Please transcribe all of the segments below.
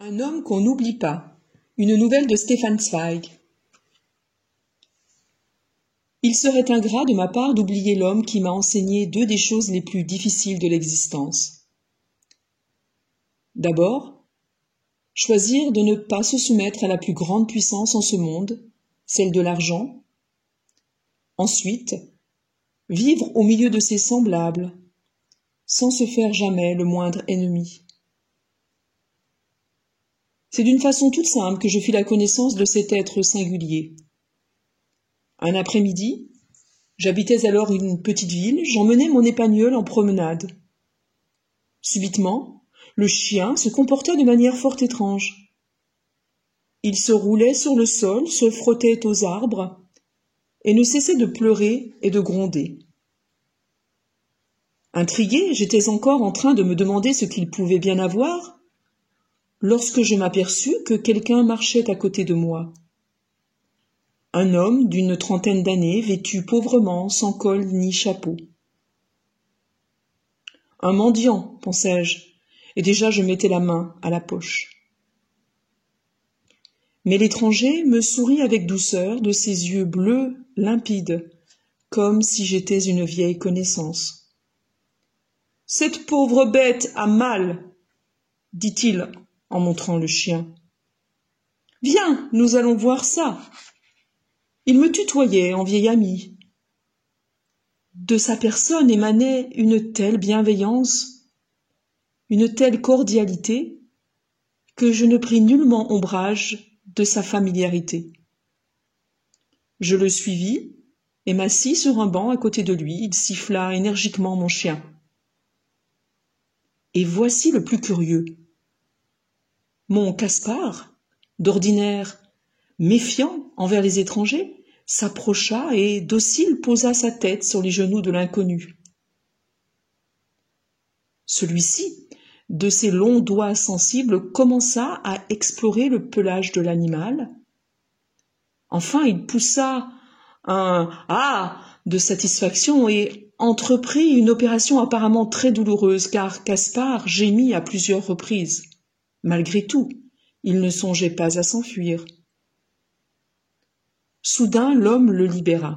Un homme qu'on n'oublie pas. Une nouvelle de Stefan Zweig. Il serait ingrat de ma part d'oublier l'homme qui m'a enseigné deux des choses les plus difficiles de l'existence. D'abord, choisir de ne pas se soumettre à la plus grande puissance en ce monde, celle de l'argent. Ensuite, vivre au milieu de ses semblables, sans se faire jamais le moindre ennemi. C'est d'une façon toute simple que je fis la connaissance de cet être singulier. Un après-midi, j'habitais alors une petite ville, j'emmenais mon épagneul en promenade. Subitement, le chien se comporta de manière fort étrange. Il se roulait sur le sol, se frottait aux arbres, et ne cessait de pleurer et de gronder. Intrigué, j'étais encore en train de me demander ce qu'il pouvait bien avoir, lorsque je m'aperçus que quelqu'un marchait à côté de moi. Un homme d'une trentaine d'années, vêtu pauvrement, sans col ni chapeau. Un mendiant, pensai-je, et déjà je mettais la main à la poche. Mais l'étranger me sourit avec douceur de ses yeux bleus, limpides, comme si j'étais une vieille connaissance. « Cette pauvre bête a mal, dit-il en montrant le chien. « Viens, nous allons voir ça. » Il me tutoyait en vieil ami. De sa personne émanait une telle bienveillance, une telle cordialité, que je ne pris nullement ombrage de sa familiarité. Je le suivis et m'assis sur un banc à côté de lui. Il siffla énergiquement mon chien. Et voici le plus curieux. Mon Caspar, d'ordinaire méfiant envers les étrangers, s'approcha et, docile, posa sa tête sur les genoux de l'inconnu. Celui-ci, de ses longs doigts sensibles, commença à explorer le pelage de l'animal. Enfin, il poussa un « Ah !» de satisfaction et entreprit une opération apparemment très douloureuse, car Caspar gémit à plusieurs reprises. Malgré tout, il ne songeait pas à s'enfuir. Soudain, l'homme le libéra.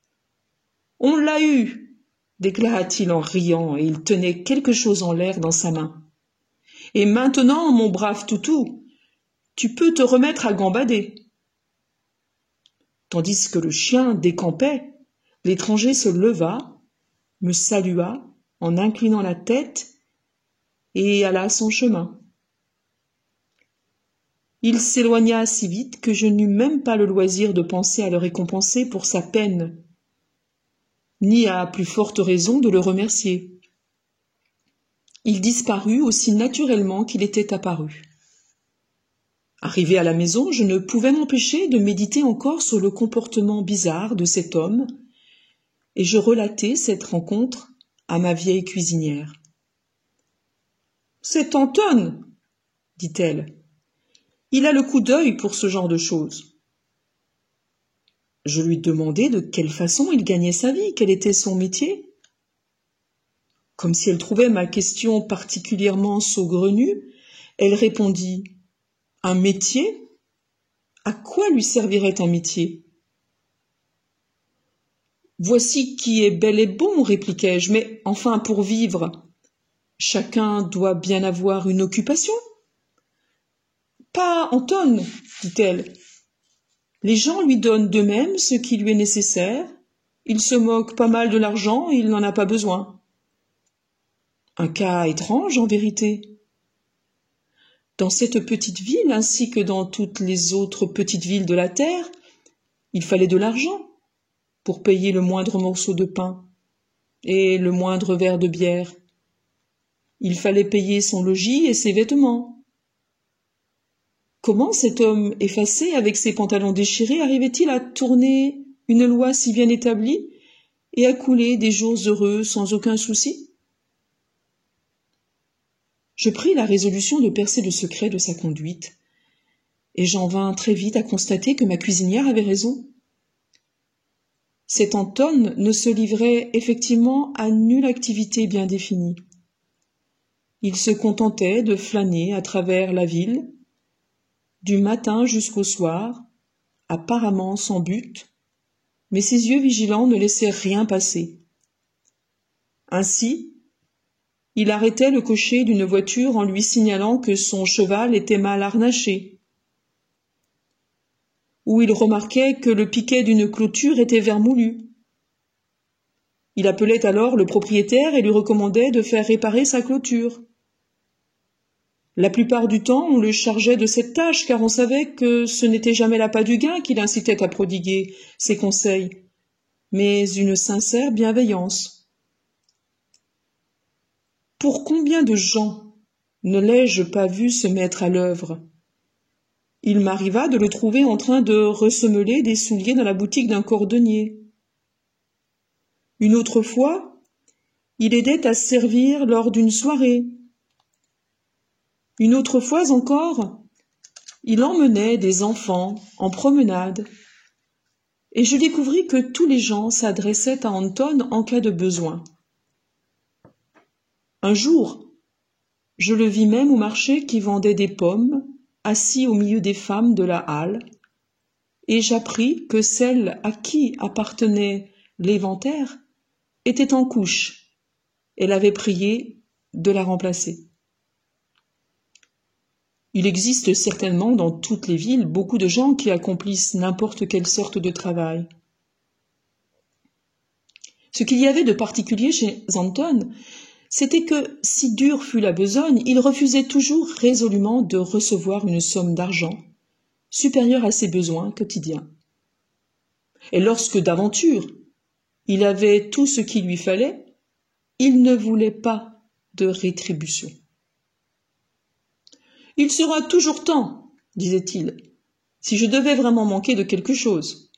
« On l'a eu !» déclara-t-il en riant, et il tenait quelque chose en l'air dans sa main. « Et maintenant, mon brave toutou, tu peux te remettre à gambader. » Tandis que le chien décampait, l'étranger se leva, me salua en inclinant la tête et alla son chemin. Il s'éloigna si vite que je n'eus même pas le loisir de penser à le récompenser pour sa peine, ni à plus forte raison de le remercier. Il disparut aussi naturellement qu'il était apparu. Arrivé à la maison, je ne pouvais m'empêcher de méditer encore sur le comportement bizarre de cet homme, et je relatai cette rencontre à ma vieille cuisinière. « C'est Anton, dit-elle. Il a le coup d'œil pour ce genre de choses. » Je lui demandai de quelle façon il gagnait sa vie, quel était son métier. Comme si elle trouvait ma question particulièrement saugrenue, elle répondit « Un métier ? À quoi lui servirait un métier ?» « Voici qui est bel et bon, répliquai-je, mais enfin pour vivre, chacun doit bien avoir une occupation. » « Pas Anton, dit-elle. Les gens lui donnent d'eux-mêmes ce qui lui est nécessaire. Il se moque pas mal de l'argent et il n'en a pas besoin. Un cas étrange, en vérité. Dans cette petite ville, ainsi que dans toutes les autres petites villes de la terre, il fallait de l'argent pour payer le moindre morceau de pain et le moindre verre de bière. Il fallait payer son logis et ses vêtements. Comment cet homme effacé, avec ses pantalons déchirés, arrivait-il à tourner une loi si bien établie et à couler des jours heureux sans aucun souci? Je pris la résolution de percer le secret de sa conduite, et j'en vins très vite à constater que ma cuisinière avait raison. Cet Anton ne se livrait effectivement à nulle activité bien définie. Il se contentait de flâner à travers la ville, du matin jusqu'au soir, apparemment sans but, mais ses yeux vigilants ne laissaient rien passer. Ainsi, il arrêtait le cocher d'une voiture en lui signalant que son cheval était mal harnaché, ou il remarquait que le piquet d'une clôture était vermoulu. Il appelait alors le propriétaire et lui recommandait de faire réparer sa clôture. La plupart du temps, on le chargeait de cette tâche, car on savait que ce n'était jamais l'appât du gain qui l'incitait à prodiguer ses conseils, mais une sincère bienveillance. Pour combien de gens ne l'ai-je pas vu se mettre à l'œuvre? Il m'arriva de le trouver en train de ressemeler des souliers dans la boutique d'un cordonnier. Une autre fois, il aidait à servir lors d'une soirée. Une autre fois encore, il emmenait des enfants en promenade, et je découvris que tous les gens s'adressaient à Anton en cas de besoin. Un jour, je le vis même au marché qui vendait des pommes, assis au milieu des femmes de la halle, et j'appris que celle à qui appartenait l'éventaire était en couche. Elle avait prié de la remplacer. Il existe certainement dans toutes les villes beaucoup de gens qui accomplissent n'importe quelle sorte de travail. Ce qu'il y avait de particulier chez Anton, c'était que, si dure fut la besogne, il refusait toujours résolument de recevoir une somme d'argent supérieure à ses besoins quotidiens. Et lorsque d'aventure il avait tout ce qu'il lui fallait, il ne voulait pas de rétribution. « Il sera toujours temps, disait-il, si je devais vraiment manquer de quelque chose. »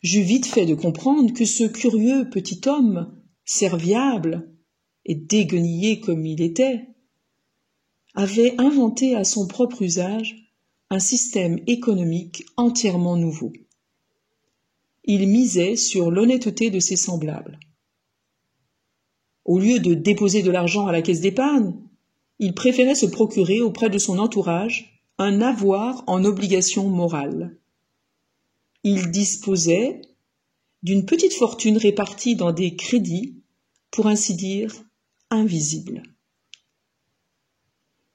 J'eus vite fait de comprendre que ce curieux petit homme, serviable et déguenillé comme il était, avait inventé à son propre usage un système économique entièrement nouveau. Il misait sur l'honnêteté de ses semblables. Au lieu de déposer de l'argent à la caisse d'épargne, il préférait se procurer auprès de son entourage un avoir en obligation morale. Il disposait d'une petite fortune répartie dans des crédits, pour ainsi dire, invisibles.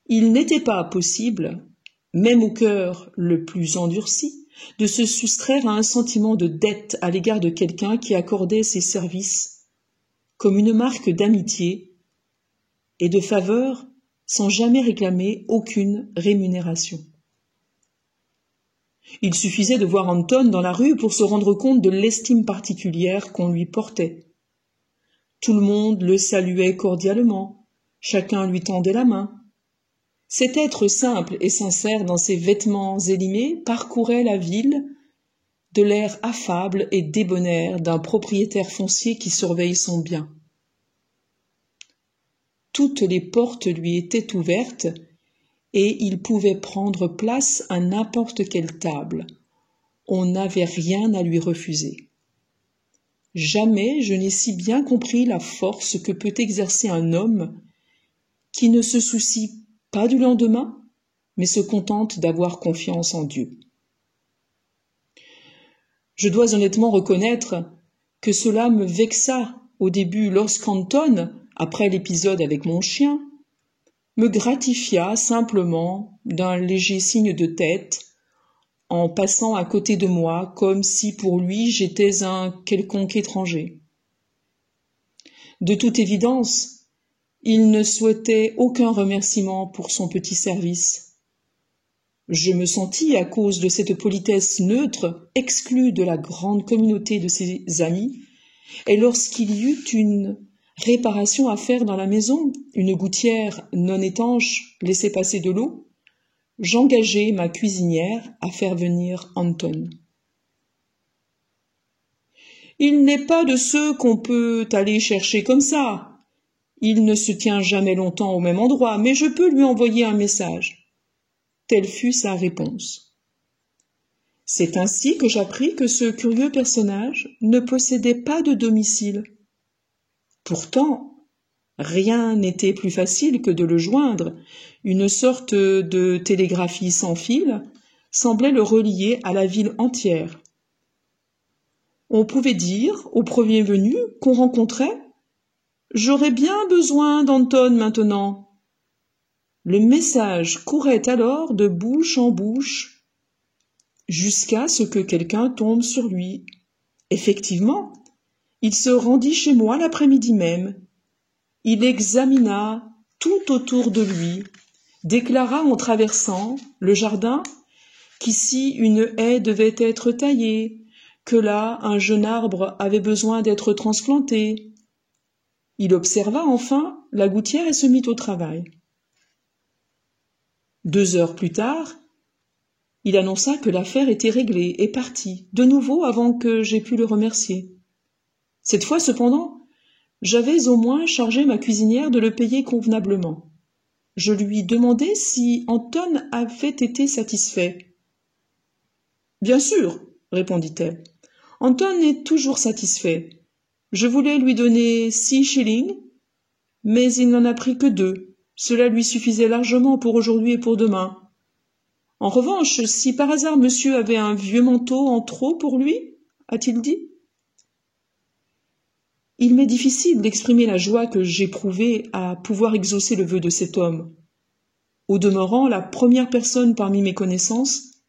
Il n'était pas possible, même au cœur le plus endurci, de se soustraire à un sentiment de dette à l'égard de quelqu'un qui accordait ses services comme une marque d'amitié et de faveur sans jamais réclamer aucune rémunération. Il suffisait de voir Anton dans la rue pour se rendre compte de l'estime particulière qu'on lui portait. Tout le monde le saluait cordialement, chacun lui tendait la main. Cet être simple et sincère dans ses vêtements élimés parcourait la ville de l'air affable et débonnaire d'un propriétaire foncier qui surveille son bien. Toutes les portes lui étaient ouvertes et il pouvait prendre place à n'importe quelle table. On n'avait rien à lui refuser. Jamais je n'ai si bien compris la force que peut exercer un homme qui ne se soucie pas du lendemain, mais se contente d'avoir confiance en Dieu. Je dois honnêtement reconnaître que cela me vexa au début lorsqu'Anton, après l'épisode avec mon chien, me gratifia simplement d'un léger signe de tête en passant à côté de moi comme si pour lui j'étais un quelconque étranger. De toute évidence, il ne souhaitait aucun remerciement pour son petit service. Je me sentis, à cause de cette politesse neutre, exclu de la grande communauté de ses amis, et lorsqu'il y eut une réparation à faire dans la maison, une gouttière non étanche laissait passer de l'eau, j'engageai ma cuisinière à faire venir Anton. « Il n'est pas de ceux qu'on peut aller chercher comme ça. Il ne se tient jamais longtemps au même endroit, mais je peux lui envoyer un message. » Telle fut sa réponse. C'est ainsi que j'appris que ce curieux personnage ne possédait pas de domicile. Pourtant, Rien n'était plus facile que de le joindre. Une sorte de télégraphie sans fil semblait le relier à la ville entière. On pouvait dire au premier venu qu'on rencontrait « J'aurais bien besoin d'Anton maintenant ». Le message courait alors de bouche en bouche jusqu'à ce que quelqu'un tombe sur lui. Effectivement, il se rendit chez moi l'après-midi même. Il examina tout autour de lui, déclara en traversant le jardin qu'ici une haie devait être taillée, que là un jeune arbre avait besoin d'être transplanté. Il observa enfin la gouttière et se mit au travail. 2 heures plus tard, il annonça que l'affaire était réglée et partit, de nouveau avant que j'aie pu le remercier. Cette fois cependant, j'avais au moins chargé ma cuisinière de le payer convenablement. Je lui demandai si Anton avait été satisfait. « Bien sûr, répondit-elle. Anton est toujours satisfait. Je voulais lui donner 6 shillings, mais il n'en a pris que 2. Cela lui suffisait largement pour aujourd'hui et pour demain. En revanche, si par hasard monsieur avait un vieux manteau en trop pour lui, a-t-il dit ? Il m'est difficile d'exprimer la joie que j'éprouvais à pouvoir exaucer le vœu de cet homme. Au demeurant, la première personne parmi mes connaissances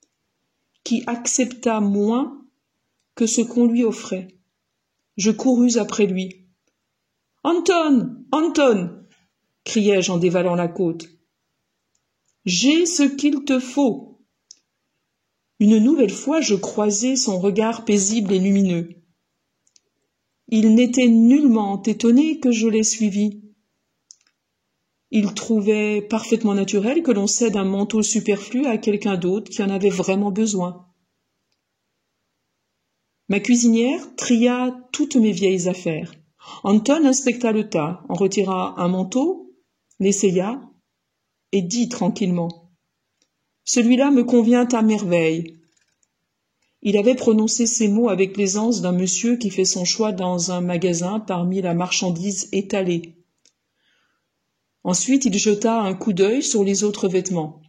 qui accepta moins que ce qu'on lui offrait. Je courus après lui. « Anton, Anton !» criai-je en dévalant la côte. « J'ai ce qu'il te faut. » Une nouvelle fois, je croisai son regard paisible et lumineux. Il n'était nullement étonné que je l'aie suivi. Il trouvait parfaitement naturel que l'on cède un manteau superflu à quelqu'un d'autre qui en avait vraiment besoin. Ma cuisinière tria toutes mes vieilles affaires. Anton inspecta le tas, en retira un manteau, l'essaya et dit tranquillement « Celui-là me convient à merveille. » Il avait prononcé ces mots avec l'aisance d'un monsieur qui fait son choix dans un magasin parmi la marchandise étalée. Ensuite, il jeta un coup d'œil sur les autres vêtements.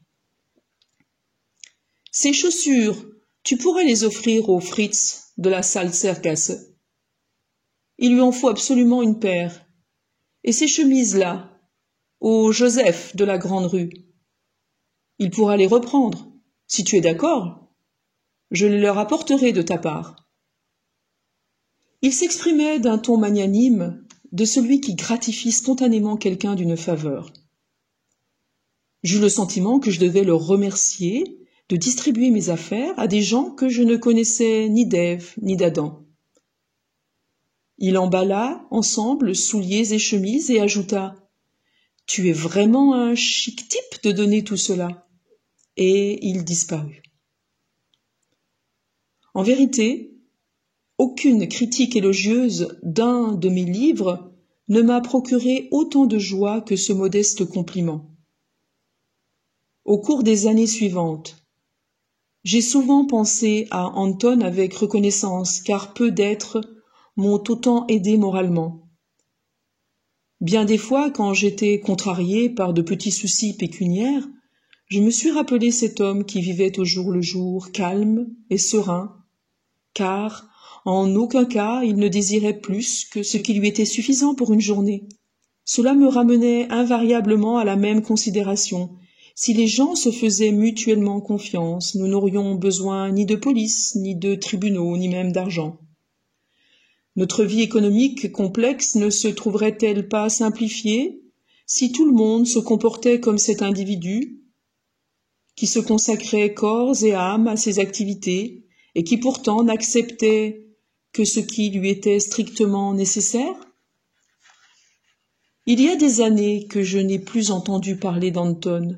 « Ces chaussures, tu pourrais les offrir au Fritz de la Salzergasse. Il lui en faut absolument une paire. Et ces chemises-là, au Joseph de la Grande Rue. Il pourra les reprendre, si tu es d'accord. Je les leur apporterai de ta part. » Il s'exprimait d'un ton magnanime, de celui qui gratifie spontanément quelqu'un d'une faveur. J'eus le sentiment que je devais le remercier de distribuer mes affaires à des gens que je ne connaissais ni d'Ève ni d'Adam. Il emballa ensemble souliers et chemises et ajouta « Tu es vraiment un chic type de donner tout cela. » Et il disparut. En vérité, aucune critique élogieuse d'un de mes livres ne m'a procuré autant de joie que ce modeste compliment. Au cours des années suivantes, j'ai souvent pensé à Anton avec reconnaissance, car peu d'êtres m'ont autant aidé moralement. Bien des fois, quand j'étais contrariée par de petits soucis pécuniaires, je me suis rappelé cet homme qui vivait au jour le jour, calme et serein, car en aucun cas il ne désirait plus que ce qui lui était suffisant pour une journée. Cela me ramenait invariablement à la même considération. Si les gens se faisaient mutuellement confiance, nous n'aurions besoin ni de police, ni de tribunaux, ni même d'argent. Notre vie économique complexe ne se trouverait-elle pas simplifiée si tout le monde se comportait comme cet individu, qui se consacrait corps et âme à ses activités, et qui pourtant n'acceptait que ce qui lui était strictement nécessaire? Il y a des années que je n'ai plus entendu parler d'Anton,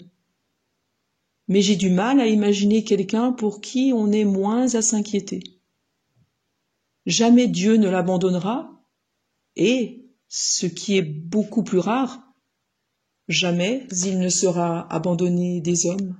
mais j'ai du mal à imaginer quelqu'un pour qui on ait moins à s'inquiéter. Jamais Dieu ne l'abandonnera, et, ce qui est beaucoup plus rare, jamais il ne sera abandonné des hommes.